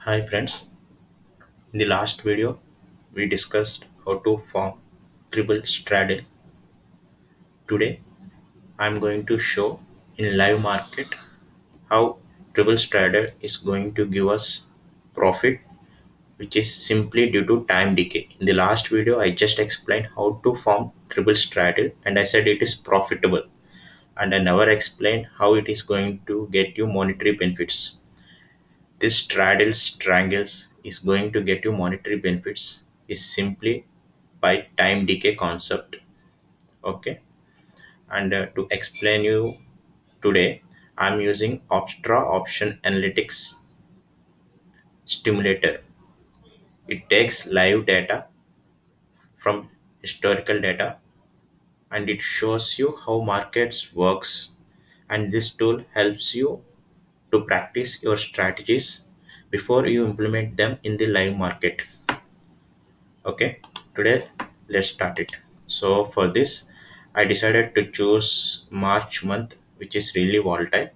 Hi friends, in the last video we discussed how to form triple straddle. Today I am going to show in live market how triple straddle is going to give us profit, which is simply due to time decay. In the last video I just explained how to form triple straddle and I said it is profitable, and I never explained how it is going to get you monetary benefits. This straddle strangles is going to get you monetary benefits is simply by time decay concept. Okay, and to explain you today, I'm using Opstra option analytics stimulator. It takes live data from historical data and it shows you how markets works, and this tool helps you to practice your strategies before you implement them in the live market. Okay, today let's start it. So for this, I decided to choose March month, which is really volatile.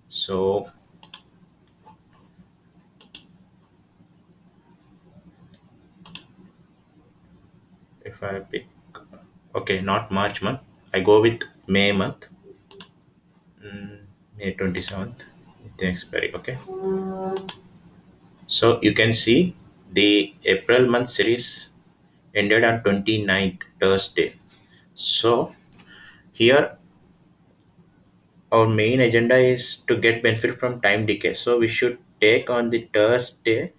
So if I pick, okay, not March month, I go with May month, May 27th, the expiry. Okay, so you can see the April month series ended on 29th Thursday. So here our main agenda is to get benefit from time decay. So we should take on the Thursday,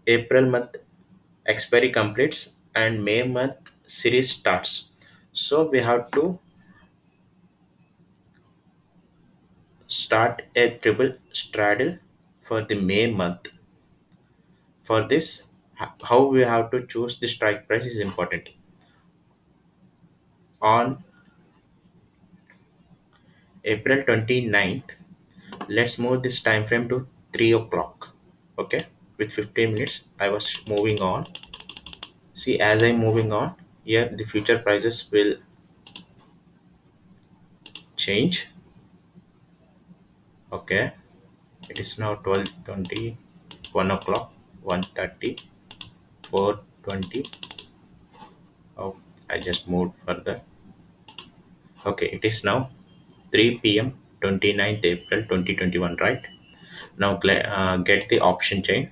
April month expiry completes and May month series starts. So we have to start a triple straddle for the May month. For this, how we have to choose the strike price is important. On April 29th, let's move this time frame to 3 o'clock. Okay, with 15 minutes, I was moving on. See, as I'm moving on, here the future prices will change. Okay, it is now 12:20, 1 o'clock, 1:30, 4:20. Oh, I just moved further. Okay, it is now 3 p.m. 29th April 2021, right? Now get the option chain.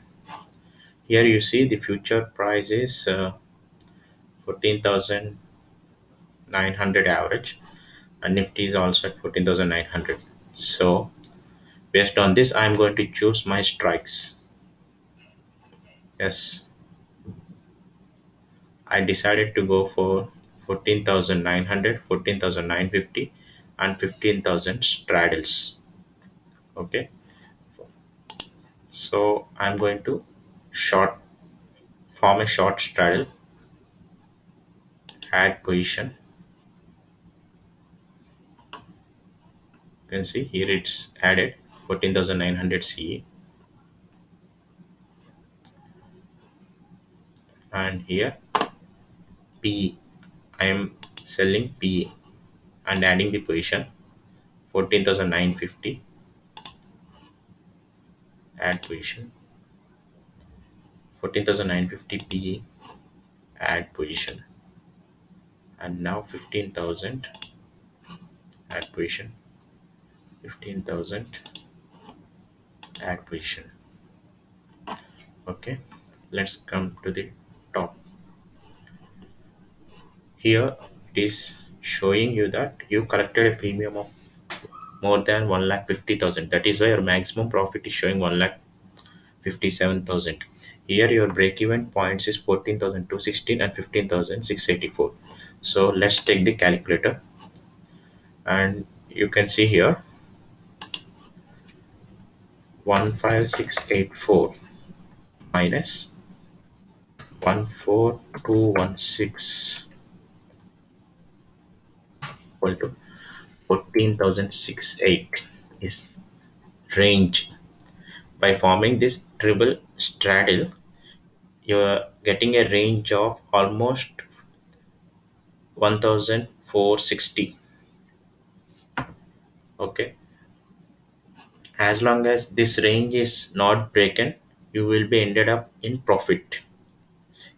Here you see the future price is 14,900 average, and Nifty is also at 14,900. So based on this, I'm going to choose my strikes. Yes, I decided to go for 14,900, 14,950, and 15,000 straddles. Okay, so I'm going to short form a short straddle, add position. You can see here it's added 14,900 CE, and here P. I am selling P and adding the position 14,950, add position 14,950 PE, add position, and now 15,000, add position 15,000, add position. Okay, let's come to the top. Here it is showing you that you collected a premium of more than 1,50,000. That is why your maximum profit is showing 1,57,000. Here your break-even points is 14,216 and 15,684. So let's take the calculator, and you can see here 15684 minus 14216 equal to 14,068 is range. By forming this triple straddle, you're getting a range of almost 1,460. Okay, As long as this range is not broken, you will be ended up in profit.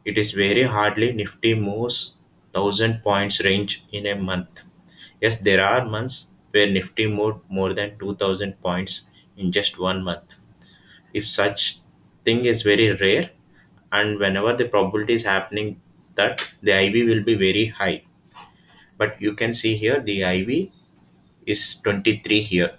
It is very hardly Nifty moves 1,000 points range in a month. Yes, there are months where Nifty moved more than 2,000 points in just one month. If such thing is very rare, and whenever the probability is happening, that the IV will be very high. But you can see here the IV is 23 here.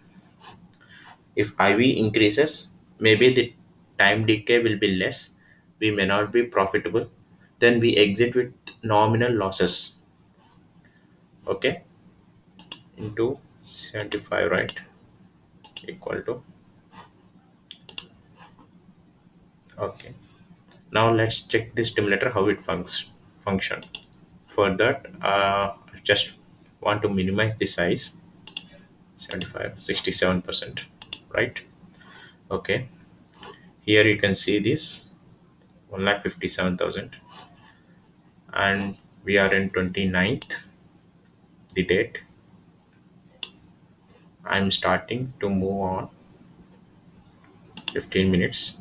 If IV increases, maybe the time decay will be less. We may not be profitable. Then we exit with nominal losses. Okay, into 75, right? Equal to. Okay. Now let's check the stimulator how it function. For that, I just want to minimize the size. 75, 67%, right? Okay. Here you can see this 1,57,000, and we are in 29th, the date. I'm starting to move on 15 minutes.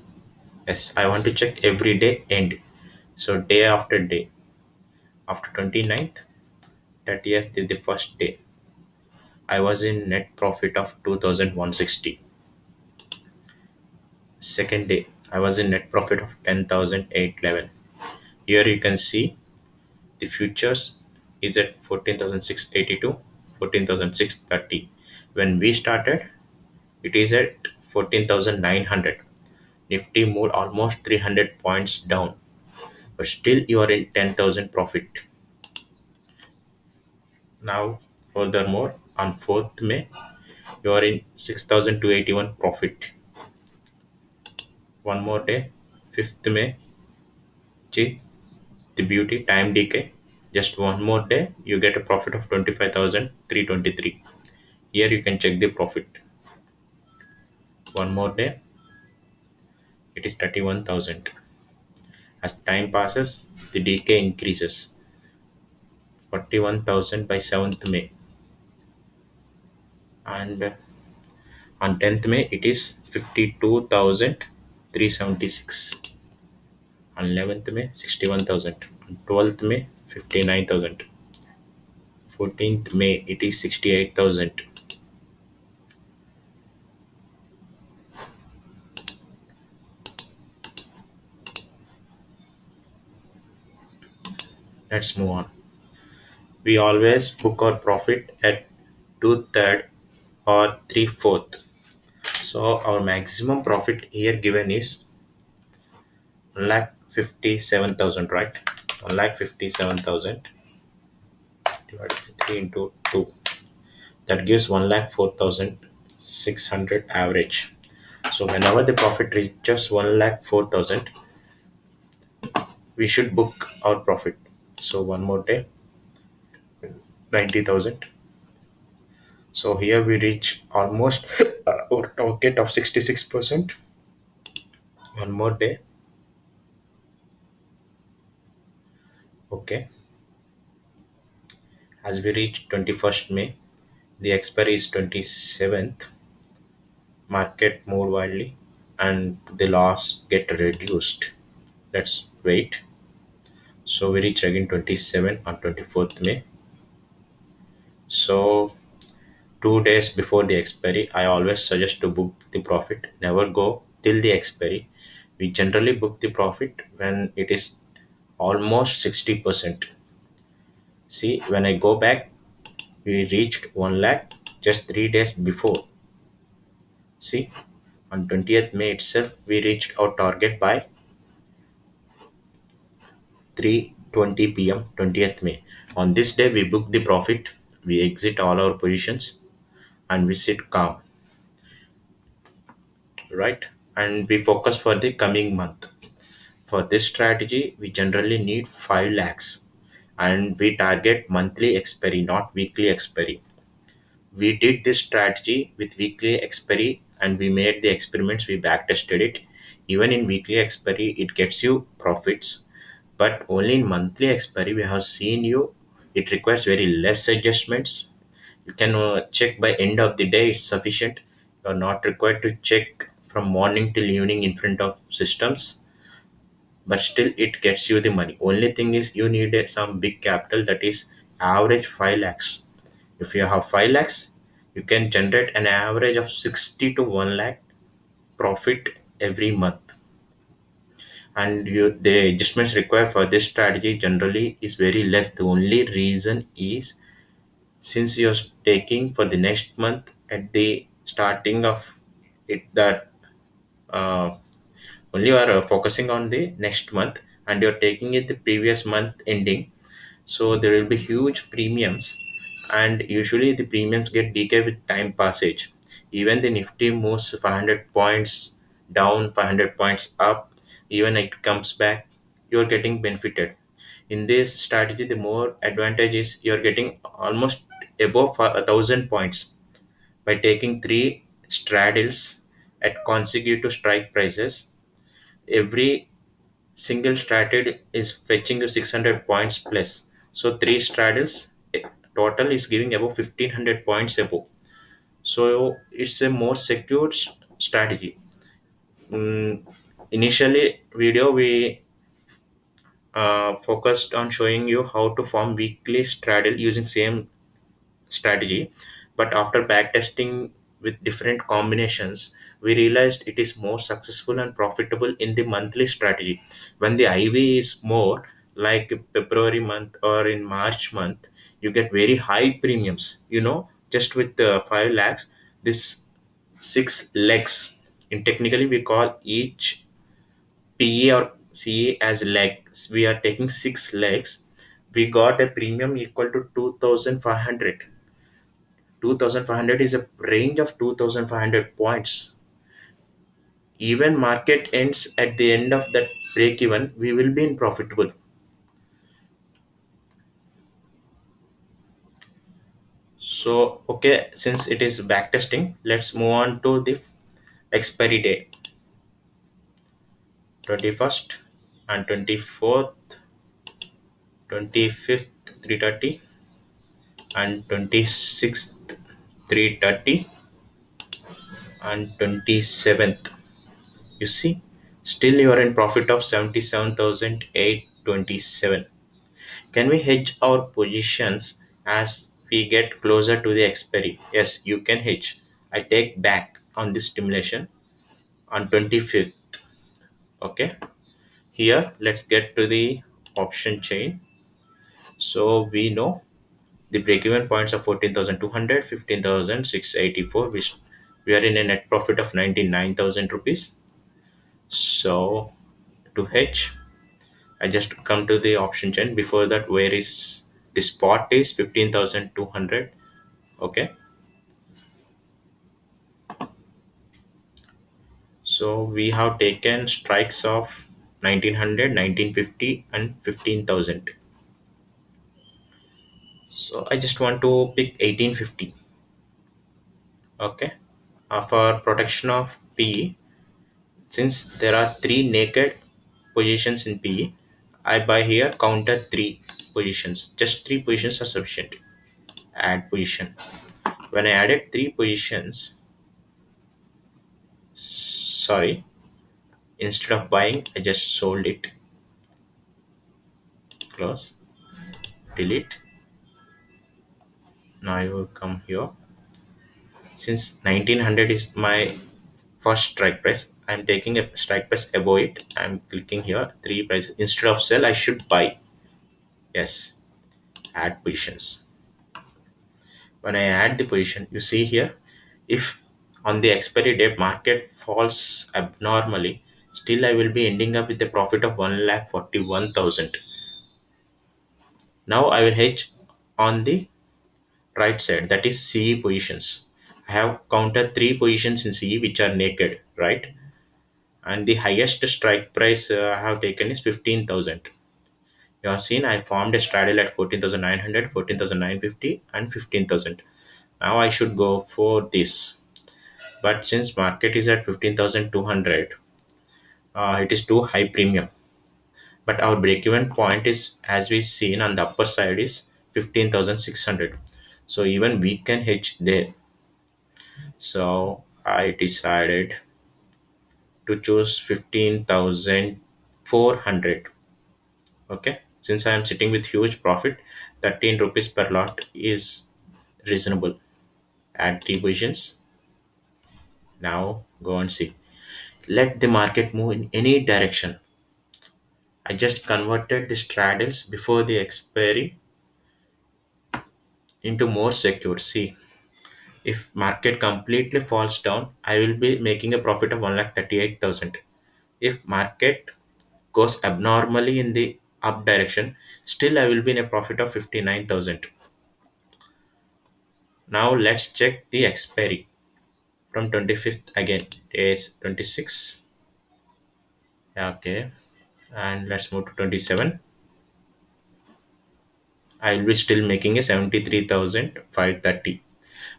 Yes, I want to check every day end. So day after day. After 29th, 30th is the first day. I was in net profit of 2,160. Second day, I was in net profit of 10,811. Here you can see the futures is at 14,682, 14,630. When we started, it is at 14,900. Nifty moved almost 300 points down, but still you are in 10,000 profit. Now, furthermore, on 4th May, you are in 6,281 profit. One more day, 5th May, see the beauty time decay. Just one more day, you get a profit of 25,323. Here you can check the profit. One more day, it is 31,000. As time passes, the decay increases. 41,000 by 7th May. And on 10th May, it is 52,376. On 11th May, 61,000. On 12th May, 59,000. 14th May, it is 68,000. Let's move on. We always book our profit at 2/3 or 3/4. So our maximum profit here given is 1,57,000, right? 1,57,000 divided by 3 into 2. That gives 1,04,600 average. So whenever the profit reaches 1,04,000, we should book our profit. So one more day, 90,000. So here we reach almost our target of 66%. One more day. Okay. As we reach 21st May, the expiry is 27th. Market more wildly and the loss get reduced. Let's wait. So we reach again 27 on 24th May. So 2 days before the expiry, I always suggest to book the profit. Never go till the expiry. We generally book the profit when it is almost 60%. See, when I go back, we reached 1 lakh just 3 days before. See, on 20th May itself, we reached our target by 3:20 p.m. 20th May. On this day, we book the profit, we exit all our positions, and we sit calm, right? And we focus for the coming month. For this strategy, we generally need 5 lakhs, and we target monthly expiry, not weekly expiry. We did this strategy with weekly expiry and we made the experiments, we back tested it. Even in weekly expiry, it gets you profits, but only in monthly expiry, we have seen you, it requires very less adjustments. You can check by end of the day, it's sufficient. You're not required to check from morning till evening in front of systems, but still it gets you the money. Only thing is you need some big capital, that is average 5 lakhs. If you have 5 lakhs, you can generate an average of 60 to 1 lakh profit every month. And the adjustments required for this strategy generally is very less. The only reason is, since you're taking for the next month at the starting of it, that uh, only you are focusing on the next month, and you're taking it the previous month ending, so there will be huge premiums, and usually the premiums get decay with time passage. Even the nifty moves 500 points down, 500 points up, even it comes back, you're getting benefited. In this strategy, the more advantage is you're getting almost above 1,000 points by taking three straddles at consecutive strike prices. Every single straddle is fetching you 600 points plus. So three straddles total is giving above 1,500 points above. So it's a more secure strategy. Mm, Initially video we focused on showing you how to form weekly straddle using same strategy, but after backtesting with different combinations, we realized it is more successful and profitable in the monthly strategy. When the iv is more, like February month or in March month, you get very high premiums, just with the 5 lakhs. This 6 legs, in technically we call each PE or CE as legs. We are taking 6 legs. We got a premium equal to 2,500. 2,500 is a range of 2,500 points. Even market ends at the end of that break even, we will be in profitable. So, okay, since it is backtesting, let's move on to the expiry day: 21st and 24th, 25th, 3:30, and 26th, 3:30, and 27th. You see, still you are in profit of 77,827. Can we hedge our positions as we get closer to the expiry? Yes, you can hedge. I take back on this stimulation on 25th. Okay. Here, let's get to the option chain. So we know the break-even points are 14,200, 15,684, which we are in a net profit of 99,000 rupees. So to hedge, I just come to the option chain. Before that, where is the spot is 15,200. Okay, so we have taken strikes of 1900, 1950, and 15,000. So I just want to pick 1850. Okay, for protection of PE, since there are three naked positions in PE, I buy here counter three positions. Just three positions are sufficient. Add position. When I added three positions, sorry, instead of buying, I just sold it. Close, delete. Now I will come here. Since 1900 is my first strike price, I'm taking a strike price above it. I'm clicking here three prices. Instead of sell, I should buy. Yes, add positions. When I add the position, you see here, if on the expiry date market falls abnormally, still I will be ending up with a profit of 1,41,000. Now I will hedge on the right side, that is CE positions. I have counted three positions in CE which are naked, right? And the highest strike price I have taken is 15,000. You have seen I formed a straddle at 14,900, 14,950, and 15,000. Now I should go for this. But since market is at 15,200, it is too high premium. But our break-even point is, as we seen on the upper side, is 15,600. So even we can hedge there. So I decided to choose 15,400. Okay, since I am sitting with huge profit, 13 rupees per lot is reasonable. Add three positions. Now go and see. Let the market move in any direction. I just converted the straddles before the expiry into more secure. See, if market completely falls down, I will be making a profit of 1,38,000. If market goes abnormally in the up direction, still I will be in a profit of 59,000. Now let's check the expiry from 25th again. It's 26. Okay, and let's move to 27. I will be still making a 73,530.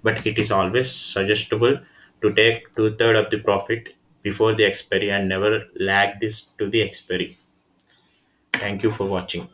But it is always suggestible to take two-thirds of the profit before the expiry and never lag this to the expiry. Thank you for watching.